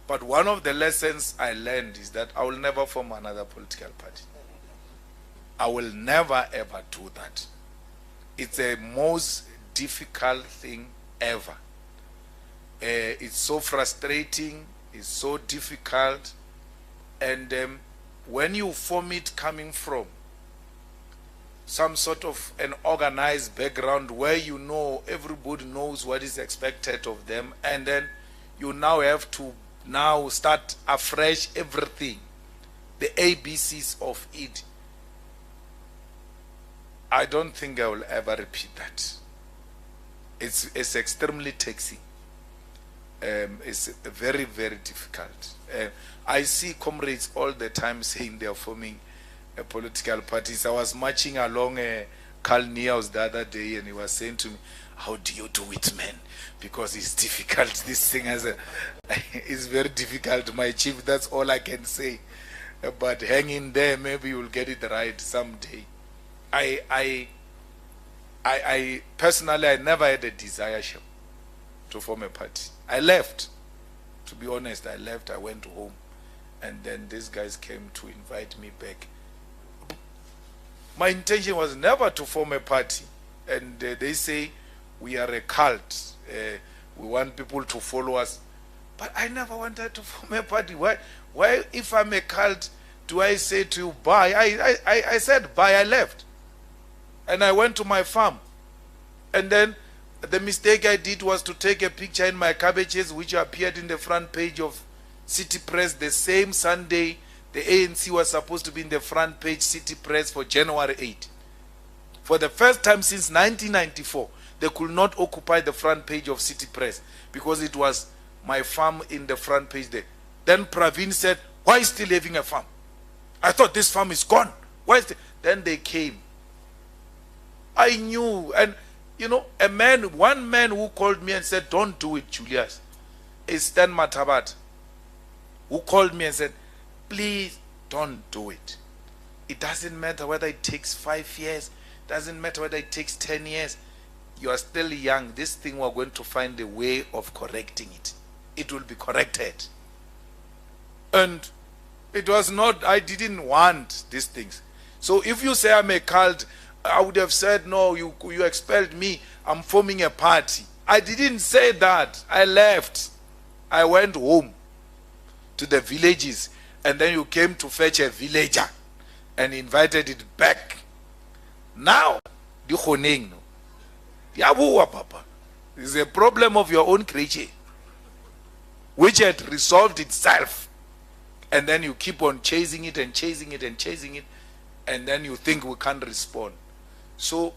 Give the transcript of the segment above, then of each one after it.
But one of the lessons I learned is that I will never form another political party. I will never ever do that. It's the most difficult thing ever. It's so frustrating, it's so difficult, and when you form it coming from some sort of an organized background where you know everybody knows what is expected of them, and then you now have to now start afresh everything, the ABCs of it. I don't think I will ever repeat that. It's extremely taxing. It's very, very difficult. I see comrades all the time saying they are forming political parties. I was marching along Carl Niehaus the other day, and he was saying to me, "How do you do it, man? Because it's difficult. This thing is very difficult, my chief. That's all I can say. But hang in there. Maybe you'll get it right someday." I personally, I never had a desire to form a party. I left. To be honest, I left. I went home, and then these guys came to invite me back. My intention was never to form a party, and they say we are a cult. We want people to follow us, but I never wanted to form a party. Why? If I'm a cult, do I say to you bye? I said bye. I left, and I went to my farm, and then the mistake I did was to take a picture in my cabbages, which appeared in the front page of City Press the same Sunday. The ANC was supposed to be in the front page City Press for January 8. For the first time since 1994, they could not occupy the front page of City Press because it was my farm in the front page there. Then Praveen said, "Why still having a farm? I thought this farm is gone. Why?" Then they came. I knew, and you know, one man who called me and said, "Don't do it, Julius," is Stan Matabat, who called me and said, "Please don't do it. It doesn't matter whether it takes 5 years, doesn't matter whether it takes 10 years. You are still young. This thing, we're going to find a way of correcting it. It will be corrected." And it was not, I didn't want these things. So if you say I'm a cult, I would have said, "No, you expelled me. I'm forming a party." I didn't say that. I left. I went home to the villages, and then you came to fetch a villager and invited it back. Now, di khoneng no. Ya bua papa. It's a problem of your own creation, which had resolved itself. And then you keep on chasing it and chasing it and chasing it, and then you think we can't respond. So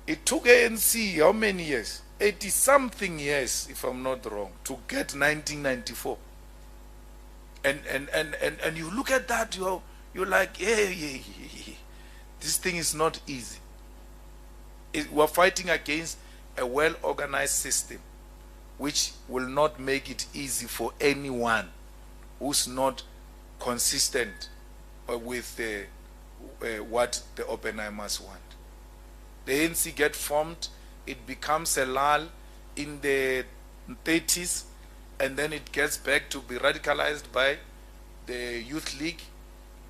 it took ANC how many years? 80-something years, if I'm not wrong, to get 1994. And you look at that, you're like, hey, this thing is not easy. We're fighting against a well-organized system, which will not make it easy for anyone who's not consistent with what the Oppenheimers want. The ANC get formed, it becomes a lull in the 30s, and then it gets back to be radicalized by the Youth League.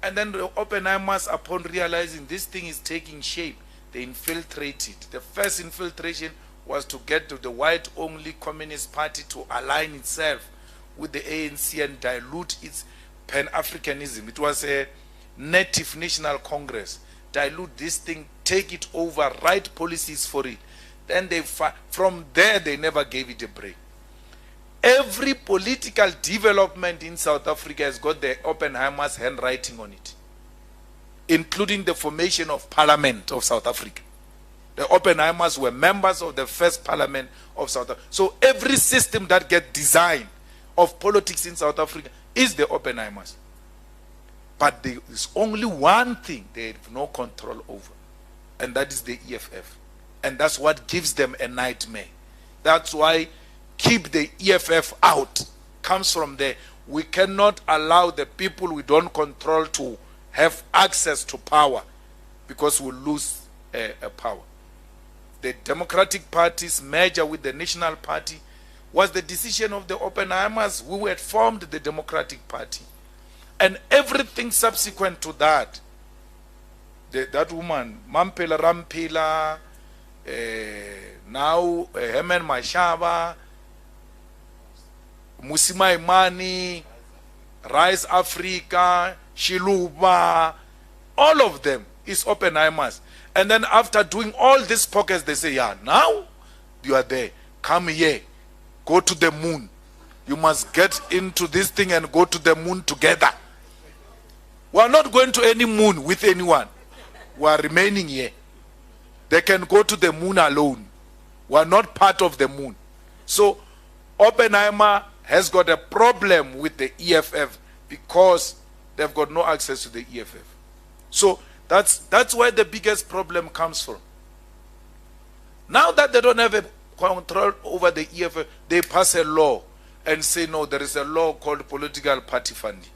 And then the Oppenheimers, upon realizing this thing is taking shape, they infiltrated. The first infiltration was to get to the white-only Communist Party to align itself with the ANC and dilute its Pan-Africanism. It was a Native National Congress. Dilute this thing, take it over, write policies for it. Then from there, they never gave it a break. Every political development in South Africa has got the Oppenheimer's handwriting on it, including the formation of Parliament of South Africa. The Oppenheimers were members of the first Parliament of South Africa. So every system that gets designed of politics in South Africa is the Oppenheimers. But there is only one thing they have no control over, and that is the EFF. And that's what gives them a nightmare. That's why keep the EFF out comes from there. We cannot allow the people we don't control to have access to power, because we'll lose a power. The Democratic parties merger with the National Party was the decision of the Oppenheimers who had formed the Democratic Party. And everything subsequent to that, that woman, Mampela Rampela, now Herman Mashaba, Musima Imani, Rise Africa, Shiluba, all of them is Oppenheimers. And then after doing all these pockets, they say, yeah, now you are there. Come here. Go to the moon. You must get into this thing and go to the moon together. We are not going to any moon with anyone. We are remaining here. They can go to the moon alone. We are not part of the moon. So Oppenheimer has got a problem with the EFF because they've got no access to the EFF. So that's where the biggest problem comes from. Now that they don't have a control over the EFF, they pass a law and say, no, there is a law called political party funding.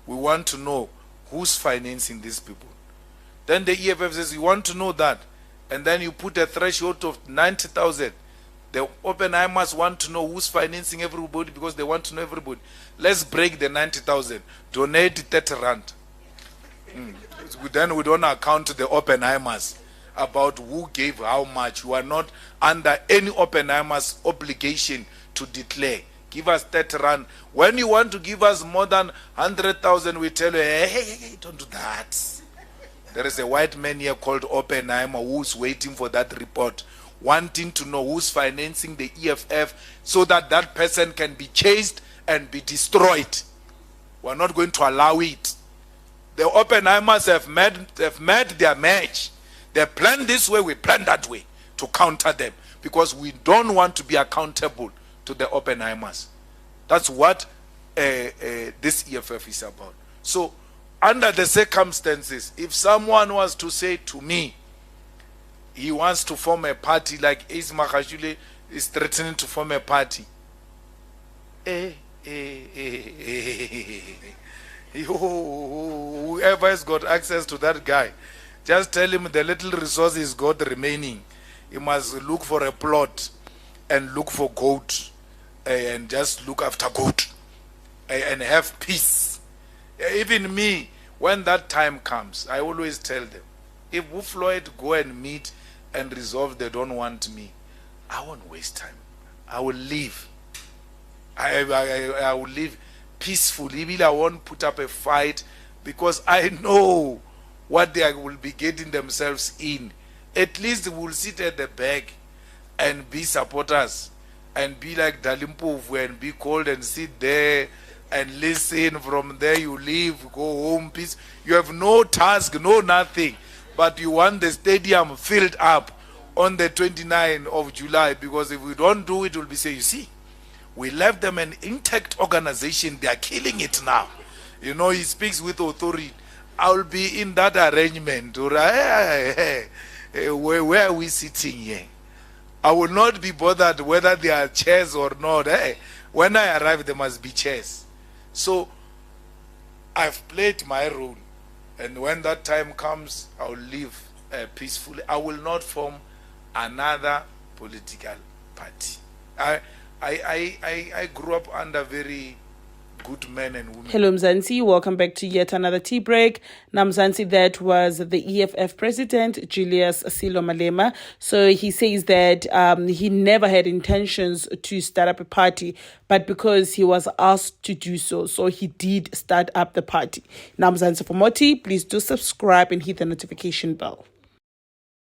We want to know who's financing these people. Then the EFF says, you want to know that. And then you put a threshold of 90,000. The Oppenheimers want to know who's financing everybody because they want to know everybody. Let's break the 90,000. Donate 30 rand. Then we don't account to the Oppenheimers about who gave how much. You are not under any Oppenheimers obligation to declare. Give us 30 rand. When you want to give us more than 100,000, we tell you, hey, don't do that. There is a white man here called Oppenheimer who's waiting for that report, wanting to know who's financing the EFF so that that person can be chased and be destroyed. We're not going to allow it. The Oppenheimers have made their match. They plan this way, we plan that way to counter them because we don't want to be accountable to the Oppenheimers. That's what this EFF is about. So under the circumstances, if someone was to say to me, he wants to form a party like Ace Magashule is threatening to form a party. Whoever has got access to that guy, just tell him the little resources he's got remaining. He must look for a plot and look for goat and just look after goat and have peace. Even me, when that time comes, I always tell them, if Floyd go and meet and resolve they don't want me, I won't waste time. I will leave. I will live peacefully. I won't put up a fight because I know what they will be getting themselves in. At least we'll sit at the back and be supporters and be like Dalimpovu and be cold and sit there and listen. From there you leave, go home, peace. You have no task, no nothing, but you want the stadium filled up on the 29th of July because if we don't do it, we'll be saying, you see, we left them an intact organization. They are killing it now. You know, he speaks with authority. I'll be in that arrangement. Where are we sitting here? I will not be bothered whether there are chairs or not. When I arrive, there must be chairs. So I've played my role. And when that time comes, I'll live peacefully. I will not form another political party. I grew up under very good men and women. Hello Mzansi, welcome back to yet another tea break. Now Mzansi, that was the EFF president, Julius Malema. So he says that he never had intentions to start up a party, but because he was asked to do so, so he did start up the party. Now Mzansi, for more tea, please do subscribe and hit the notification bell.